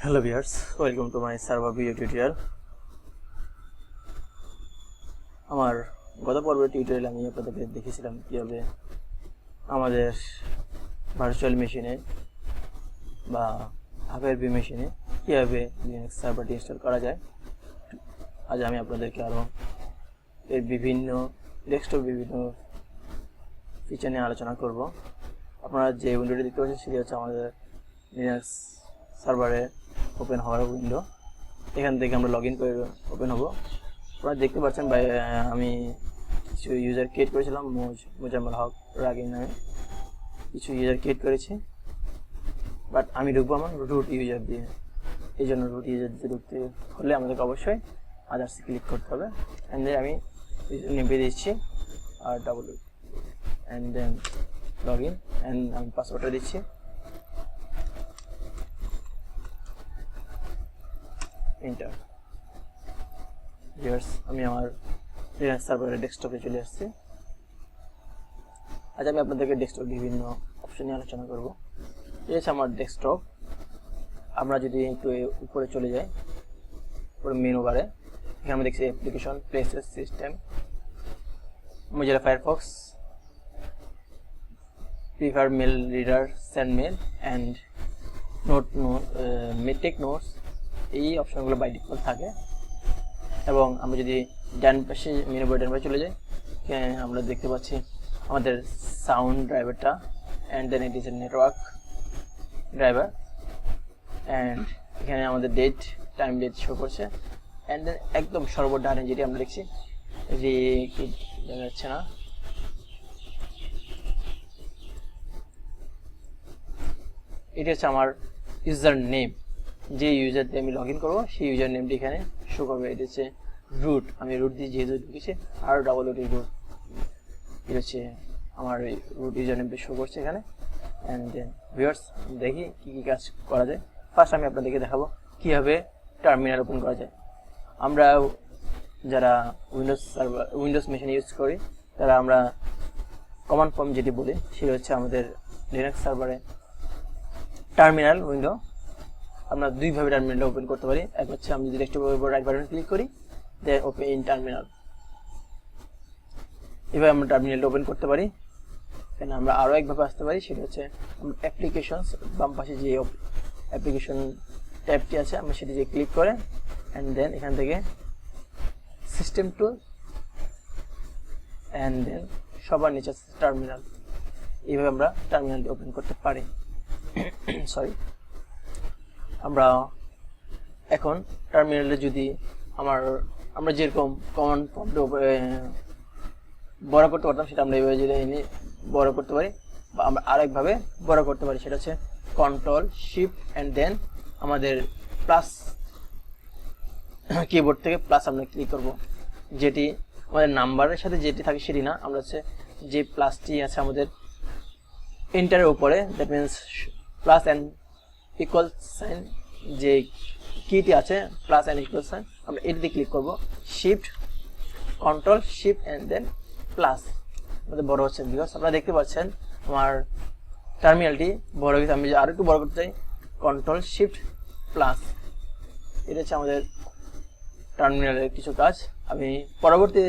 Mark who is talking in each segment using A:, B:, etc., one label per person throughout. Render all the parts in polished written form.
A: Hello viewers, welcome to my server video tutorial. আমার গত পর্বের টিউটোরিয়ালে আমি আপনাদেরকে দেখিয়েছিলাম কিভাবে আমাদের ভার্চুয়াল মেশিনে বা Hyper-V মেশিনে কিভাবে লিনাক্স সার্ভারটি ইনস্টল করা যায়। আজ আমি আপনাদেরকে আরো এর বিভিন্ন ডেস্কটপ বিভিন্ন ফিচার নিয়ে আলোচনা করব। আপনারা যে উইন্ডোটি দেখতে পাচ্ছেন সেটি হচ্ছে আমাদের লিনাক্স সার্ভারে ওপেন হওয়ার উইন্ডো। এখান থেকে আমরা লগইন করে ওপেন হব। আপনারা দেখতে পাচ্ছেন আমি কিছু ইউজার ক্রিয়েট করেছিলাম, মোজাম্মেল হক রাগিন নামে কিছু ইউজার ক্রিয়েট করেছি, বাট আমি ঢুকবো আমার রুট ইউজার দিয়ে। এই জন্য রুট ইউজার দিয়ে ঢুকতে হলে আমাদেরকে অবশ্যই আদার্সে ক্লিক করতে হবে। অ্যান্ড দেন আমি নেমে দিচ্ছি আর double and then log in and আমি পাসওয়ার্ডটা দিচ্ছি। এন্টার। ভিউয়ার্স, আমি আমার লিনাক্স সার্ভারের ডেস্কটপে চলে আসছি। আজ আমি আপনাদেরকে ডেস্কটপ বিভিন্ন অপশন নিয়ে আলোচনা করব। এই হচ্ছে আমার ডেস্কটপ। আমরা যদি একটু উপরে চলে যাই, উপরে মেনু বারে এখানে আমরা দেখছি application, places, system, Mozilla Firefox, prefer mail reader, send mail and take notes. এই অপশনগুলো বাই ডিফল্ট থাকে। এবং আমরা যদি ডান পাশে মেনু বার ডান পাশে চলে যাই, আমরা দেখতে পাচ্ছি আমাদের সাউন্ড ড্রাইভারটা, and then it is a network driver, and এখানে আমাদের ডেট টাইম ডেট শো করছে। অ্যান্ড দেন একদম সর্বডানে যেটি আমরা দেখছি দেখা যাচ্ছে না, এটি হচ্ছে আমার ইউজার নেম। যে ইউজার দিয়ে আমি লগ ইন করবো সেই ইউজার নেমটি এখানে শো করবে। এটা হচ্ছে রুট, আমি রুট দিয়ে যেহেতু ঢুকেছি আর ডাবল ওটি রুট, এটা হচ্ছে আমার রুট ইউজার নেমটি শো করছে এখানে। অ্যান্ড দেন ভিউয়ার্স, দেখি কী কী কাজ করা যায়। ফার্স্ট আমি আপনাদেরকে দেখাবো কীভাবে টার্মিনাল ওপেন করা যায়। আমরা যারা উইন্ডোজ মেশিন ইউজ করি তারা আমরা কমান্ড প্রম্পট যেটি বলি সেটা হচ্ছে আমাদের লিনাক্স সার্ভারে টার্মিনাল উইন্ডো। আমরা দুইভাবে টার্মিনালটা ওপেন করতে পারি। এক হচ্ছে আমি যদি ডেস্কটপের উপর রাইট বাটন ক্লিক করি, দেন ওপেন ইন টার্মিনাল, এভাবে আমরা টার্মিনালটা ওপেন করতে পারি। দেন আমরা আরও একভাবে আসতে পারি, সেটা হচ্ছে অ্যাপ্লিকেশনস, বাম পাশে যে অ্যাপ্লিকেশন ট্যাবটি আছে আমরা সেটি যে ক্লিক করে অ্যান্ড দেন এখান থেকে সিস্টেম টুল অ্যান্ড দেন সবার নিচে টার্মিনাল, এইভাবে আমরা টার্মিনালটি ওপেন করতে পারি। সরি, আমরা এখন টার্মিনালে যদি আমরা যেরকম কমান্ড প্রম্পট বড় করতে পারতাম সেটা আমরা এইভাবে যদি এনে বড় করতে পারি, বা আমরা আরেকভাবে বড় করতে পারি, সেটা হচ্ছে কন্ট্রোল শিফট অ্যান্ড দেন আমাদের প্লাস কিবোর্ড থেকে প্লাস আমরা ক্লিক করব। যেটি আমাদের নাম্বারের সাথে যেটি থাকে সেটি না, আমরা হচ্ছে যে প্লাসটি আছে আমাদের এন্টারের উপরে, that means plus and equal sign যে কিটি আছে, প্লাস অ্যান্ড ইকুয়াল সাইন, আমরা এটিতে ক্লিক করব। Shift control shift and then plus আমাদের বড় হচ্ছে। ভিউয়ার্স, আপনারা দেখতে পাচ্ছেন আমার টার্মিনালটি বড় হয়েছে। আমি আরও একটু বড় করতে চাই, কন্ট্রোল শিফট প্লাস। এটা হচ্ছে আমাদের টার্মিনালের কিছু কাজ। আমি পরবর্তী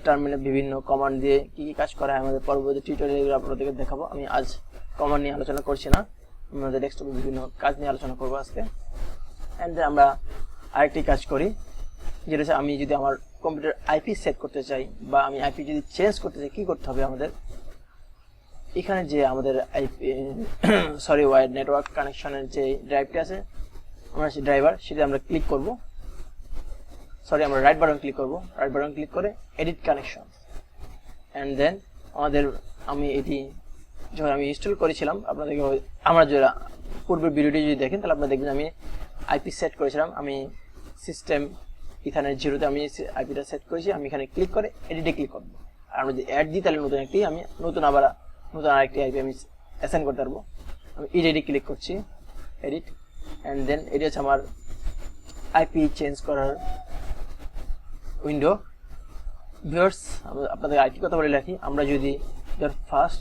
A: টার্মিনালে বিভিন্ন কমান্ড দিয়ে কী কী কাজ করা হয় আমাদের পরবর্তী টিউটোরিয়ালগুলো আপনাদেরকে দেখাবো। আমি আজ কমান্ড নিয়ে আলোচনা করছি না, আমাদের ডেস্কটপে বিভিন্ন কাজ নিয়ে আলোচনা করবো আজকে। অ্যান্ড দেন আমরা আরেকটি কাজ করি, যেটা হচ্ছে আমি যদি আমার কম্পিউটার আইপি সেট করতে চাই বা আমি আইপি যদি চেঞ্জ করতে চাই, কী করতে হবে আমাদের? এখানে যে আমাদের আইপি ওয়াইড নেটওয়ার্ক কানেকশনের যে ড্রাইভটি আছে, আমরা সেই ড্রাইভার সেটা আমরা ক্লিক করব। আমরা রাইট বাটন ক্লিক করব। রাইট বাটন ক্লিক করে এডিট কানেকশন, অ্যান্ড দেন আমি এটি যখন আমি ইনস্টল করেছিলাম আপনাদেরকে, আমরা যারা পূর্বের ভিডিওটি যদি দেখেন তাহলে আপনারা দেখবেন আমি আইপি সেট করেছিলাম। আমি সিস্টেম ইথারনেট 0-তে আমি আইপিটা সেট করেছি। আমি এখানে ক্লিক করে এডিটে ক্লিক করব। আর আমরা যদি অ্যাড দিই তাহলে নতুন আরেকটি আইপি আমি অ্যাসাইন করতে পারবো। আমি এডিটে ক্লিক করছি, এডিট, অ্যান্ড দেন এটি হচ্ছে আমার আইপি চেঞ্জ করার উইন্ডো। ভিউয়ার্স, আপনাদের আইপি কথা বলে রাখি, আমরা যদি ফার্স্ট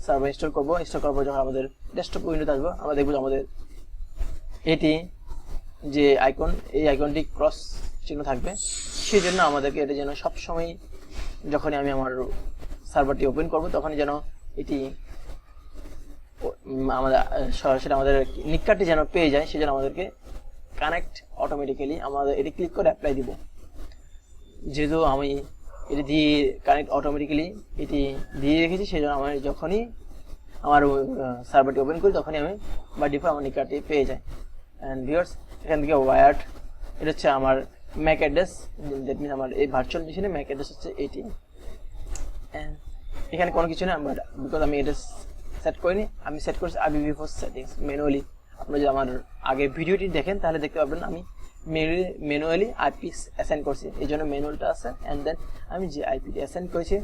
A: সার্ভার ইনস্টল করার পর যখন আমাদের ডেস্কটপ উইন্ডোতে আসবো, আমরা দেখবো আমাদের এটি যে আইকন, এই আইকনটি ক্রস চিহ্ন থাকবে, সেই জন্য আমাদেরকে এটা যেন সবসময় যখনই আমি আমার সার্ভারটি ওপেন করব তখনই যেন এটি আমাদের সরাসরি আমাদের নিকটটি যেন পেয়ে যায়, সেজন্য আমাদেরকে কানেক্ট অটোমেটিক্যালি আমাদের এটি ক্লিক করে অ্যাপ্লাই দিব। যেহেতু আমি এটি দিয়ে কানেক্ট অটোমেটিক্যালি এটি দিয়ে রেখেছি, সেই জন্য আমি যখনই আমার সার্ভারটি ওপেন করি তখনই আমি বাই ডিফল্ট আমার নিকটটি পেয়ে যাই। অ্যান্ড ভিউয়ার্স, এখান থেকে ওয়ার্ড, এটা হচ্ছে আমার ম্যাক অ্যাড্রেস, দ্যাট মিনস আমার এই ভার্চুয়াল মেশিনে ম্যাক অ্যাড্রেস হচ্ছে এটি। অ্যান্ড এখানে কোনো কিছু না, বাট বিকজ আমি এটা সেট করিনি, আমি সেট করেছি IPv4 সেটিংস ম্যানুয়ালি। আপনারা যদি আমার আগের ভিডিওটি দেখেন তাহলে দেখতে পাবেন আমি ম্যানুয়ালি আইপি অ্যাসাইন করছি, এই জন্য ম্যানুয়ালটা আছে। অ্যান্ড দেন আমি যে আইপিটি অ্যাসাইন করেছি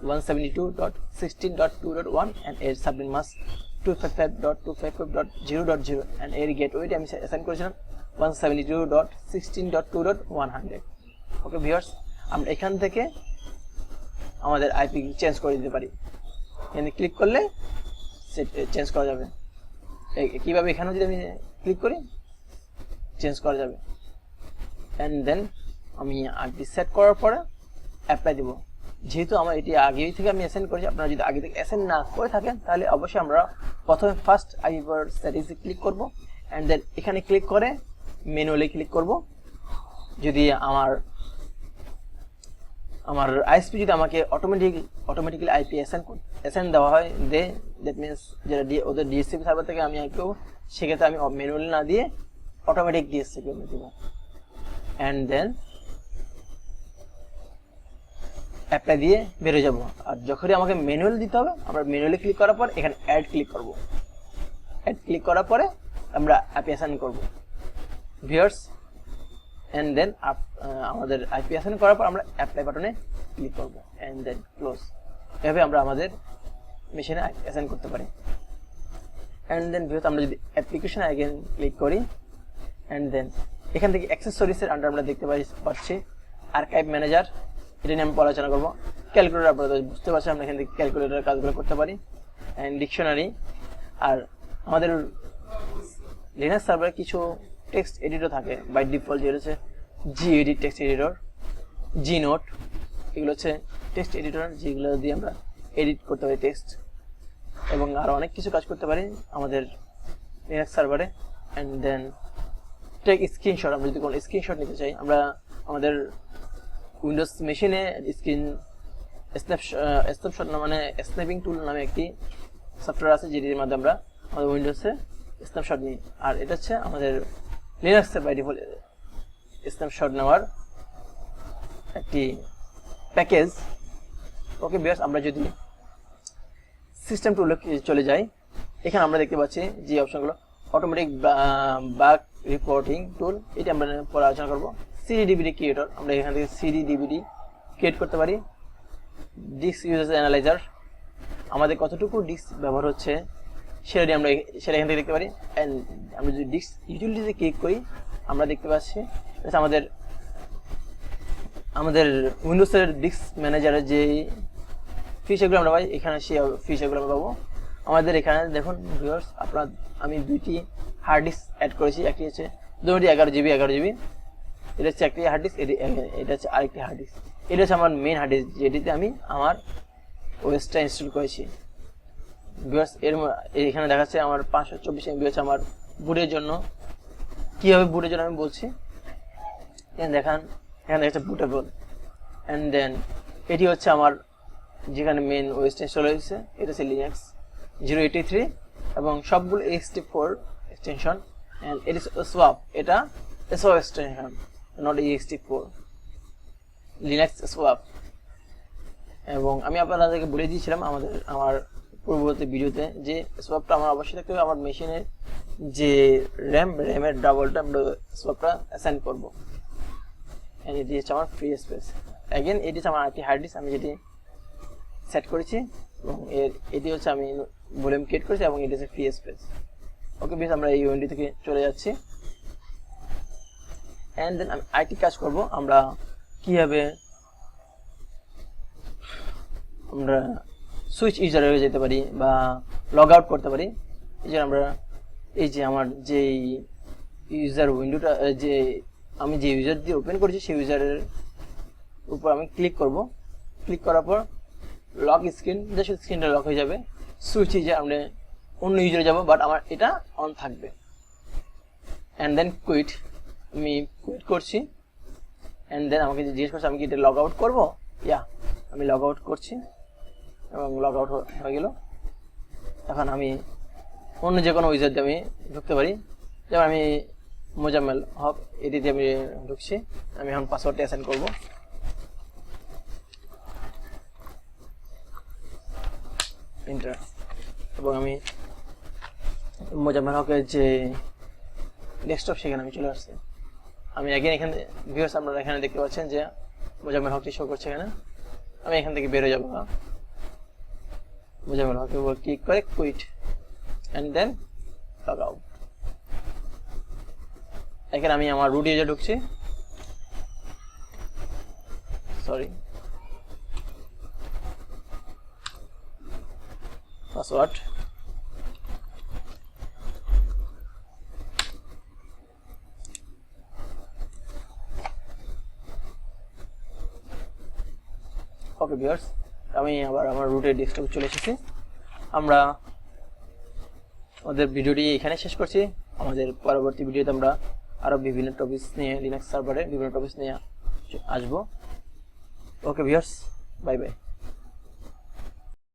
A: 172.16.2.1 অ্যান্ড এর সাবনেট মাস্ক 255.255.0.0 অ্যান্ড এর গেটওয়েটি আমি অ্যাসাইন করেছিলাম 172.16.2.100। ওকে ভিউয়ার্স, আমরা এখান থেকে আমাদের আইপি চেঞ্জ করে দিতে পারি, এখানে ক্লিক করলে চেঞ্জ করা যাবে। কীভাবে, এখানেও যদি আমি ক্লিক করি চেঞ্জ করা যাবে। অ্যান্ড দেন আমি আইপি সেট করার পরে অ্যাপ্লাই দেবো। যেহেতু আমার এটি আগেই থেকে আমি অ্যাসাইন করেছি, আপনারা যদি আগে থেকে অ্যাসাইন না করে থাকেন তাহলে অবশ্যই আমরা প্রথমে ফার্স্ট আইপির সেটিংসে ক্লিক করব, অ্যান্ড দেন এখানে ক্লিক করে ম্যানুয়ালি ক্লিক করব। যদি আমার আইএসপি যদি আমাকে অটোমেটিক্যালি আইপি অ্যাসাইন দেওয়া হয় দ্যাট মিনস যেটা ওদের ডিএসসিপি সার্ভার থেকে আমি আইপি, সেক্ষেত্রে আমি ম্যানুয়ালি না দিয়ে অটোমেটিক ডিএসসিপি আমি দেবো। অ্যান্ড দেন অ্যাপ্লাই দিয়ে বেরো যাব। আর যখনই আমাকে ম্যানুয়াল দিতে হবে, আমরা ম্যানুয়ালি ক্লিক করার পর এখানে অ্যাড ক্লিক করব। অ্যাড ক্লিক করার পরে আমরা আইপি অ্যাসাইন করব ভিউয়ার্স। অ্যান্ড দেন আমাদের আইপি অ্যাসাইন করার পর আমরা অ্যাপ্লাই বাটনে ক্লিক করব, অ্যান্ড দেন ক্লোজ। এভাবে আমরা আমাদের মেশিনে অ্যাসাইন করতে পারি। অ্যান্ড দেন ভিউয়ার্স, আমরা যদি অ্যাপ্লিকেশন আইকন ক্লিক করি, অ্যান্ড দেন এখান থেকে অ্যাক্সেসরিজের আন্ডার আমরা দেখতে পাচ্ছি আর্কাইভ ম্যানেজার, এটা নিয়ে আমি আলোচনা করবো। ক্যালকুলেটর, আপনারা বুঝতে পারছেন আমরা এখান থেকে ক্যালকুলেটরের কাজগুলো করতে পারি। অ্যান্ড ডিকশনারি, আর আমাদের লিনাক্স সার্ভারে কিছু টেক্সট এডিটর থাকে বাই ডিফল্ট, যেটা হচ্ছে gedit টেক্সট এডিটর, gnote, এগুলো হচ্ছে টেক্সট এডিটর যেগুলো দিয়ে আমরা এডিট করতে পারি টেক্সট, এবং আরও অনেক কিছু কাজ করতে পারি আমাদের লিনাক্স সার্ভারে। অ্যান্ড দেন টেক স্ক্রিনশট, আমরা যদি কোনো স্ক্রিনশট নিতে চাই, আমরা আমাদের উইন্ডোজ মেশিনে স্ন্যাপশট মানে স্ন্যাপিং টুল নামে একটি সফটওয়্যার আছে, যেটির মাধ্যমে আমরা আমাদের উইন্ডোজে স্ন্যাপশট নিই। আর এটা হচ্ছে আমাদের লিনাক্সের বাই ডিফল্ট স্ন্যাপশট নেওয়ার একটি প্যাকেজ। ওকে ভিউয়ার্স, আমরা যদি সিস্টেম টুলে চলে যাই, এখানে আমরা দেখতে পাচ্ছি যে অপশনগুলো অটোমেটিক বাগ রিপোর্টিং টুল, এটি আমরা পরে আলোচনা করবো। সিডি ডিভিডি ক্রিয়েটর, আমরা এখান থেকে সিডি ডিভিডি ক্রিয়েট করতে পারি। ডিস্ক ইউজেস অ্যানালাইজার, আমাদের কতটুকু ডিস্ক ব্যবহার হচ্ছে সেটা এখান থেকে দেখতে পারি। অ্যান্ড আমরা যদি ডিস্ক ইউটিলিটিতে ক্লিক করি, আমরা দেখতে পাচ্ছি আমাদের উইন্ডোজের ডিস্ক ম্যানেজারের যে ফিচারগুলো আমরা পাই, এখানে সেই ফিচারগুলো আমরা পাবো। আমাদের এখানে দেখুন ভিউয়ার্স, আমি দুইটি হার্ড ডিস্ক অ্যাড করেছি, একটি হচ্ছে দুটি 11 GB, এটা হচ্ছে একটি হার্ড ডিস্ক, এটা হচ্ছে আরেকটি হার্ড ডিস্ক। এটা হচ্ছে আমার মেইন হার্ড ডিস্ক, যেটিতে আমি আমার ওএসটা ইনস্টল করেছি ভিউয়ার্স। এখানে দেখাচ্ছে আমার 524 MB হচ্ছে আমার বুটের জন্য। কীভাবে বুটের জন্য আমি বলছি, এখানে দেখাচ্ছে বুটেবল। অ্যান্ড দেন এটি হচ্ছে আমার যেখানে মেন ওএসটা ইনস্টল হয়েছে, এটা হচ্ছে লিনাক্স 083 এবং সবগুলো ext4 এক্সটেনশন। অ্যান্ড এটি সোয়াপ, এটা swap extension, not ext4, Linux swap. এবং আমি আপনাদেরকে বলে দিয়েছিলাম আমার পূর্ববর্তী ভিডিওতে যে সোয়াপটা আমার অবশ্যই থাকতে হবে। আমার মেশিনের যে র্যামের ডাবলটা আমরা সোয়াপটা অ্যাসাইন করবো। এটি হচ্ছে আমার ফ্রি স্পেস। অ্যাগেন এটি হচ্ছে আমার একটি হার্ড ডিস্ক, আমি যেটি সেট করেছি, এবং এটি হচ্ছে আমি ভলিউম ক্রিয়েট করেছি, এবং এটি হচ্ছে ফ্রি স্পেস। ওকে বেশ, আমরা এই উইন্ডো থেকে চলে যাচ্ছি। অ্যান্ড দেন আমি আরেকটি কাজ করব, আমরা কীভাবে আমরা সুইচ ইউজারে হয়ে যেতে পারি বা লগ আউট করতে পারি। এই জন্য আমরা এই যে আমার যেই ইউজার উইন্ডোটা যে আমি যে ইউজার দিয়ে ওপেন করেছি সেই ইউজারের উপর আমি ক্লিক করব। ক্লিক করার পর লক স্ক্রিন, জাস্ট স্ক্রিনটা লক হয়ে যাবে। সুইচে যে আমরা অন্য ইউজারে যাব, বাট আমার এটা অন থাকবে। অ্যান্ড দেন কুইট, আমি কুইট করছি। অ্যান্ড দেন আমাকে জিজ্ঞেস করছে আমি কি এটা লগ আউট করবো। ইয়া, আমি লগ আউট করছি এবং লগ আউট হয়ে গেল। এখন আমি অন্য যে কোনো ইউজার দিয়ে আমি ঢুকতে পারি। যেমন আমি মোজাম্মেল হক এটিতে আমি ঢুকছি। আমি এখন পাসওয়ার্ডটা অ্যাসাইন করব। এন্টার। এবং আমি মোজাম্মেল হকের যে ডেস্কটপ সেখানে আমি চলে আসছি। আমি এখানে ভিউয়ার্স আপনারা এখানে দেখতে পাচ্ছেন যে মোজাম্মেল হকটি শো করছে এখানে। আমি এখান থেকে বের হয়ে যাবো। মোজাম্মেল হকের উপর ক্লিক করে quit and then log out. এখানে আমি আমার রুট ইউজার ঢুকছি। Sorry, password. ওকে ভিউয়ার্স, আমি আবার আমার রুটের ডেস্কটপে চলে এসেছি। আমরা আমাদের ভিডিওটি এখানে শেষ করছি। আমাদের পরবর্তী ভিডিওতে আমরা আরো বিভিন্ন টপিকস নিয়ে, লিনাক্স সার্ভারে বিভিন্ন টপিকস নিয়ে আসবো। Okay viewers, bye bye.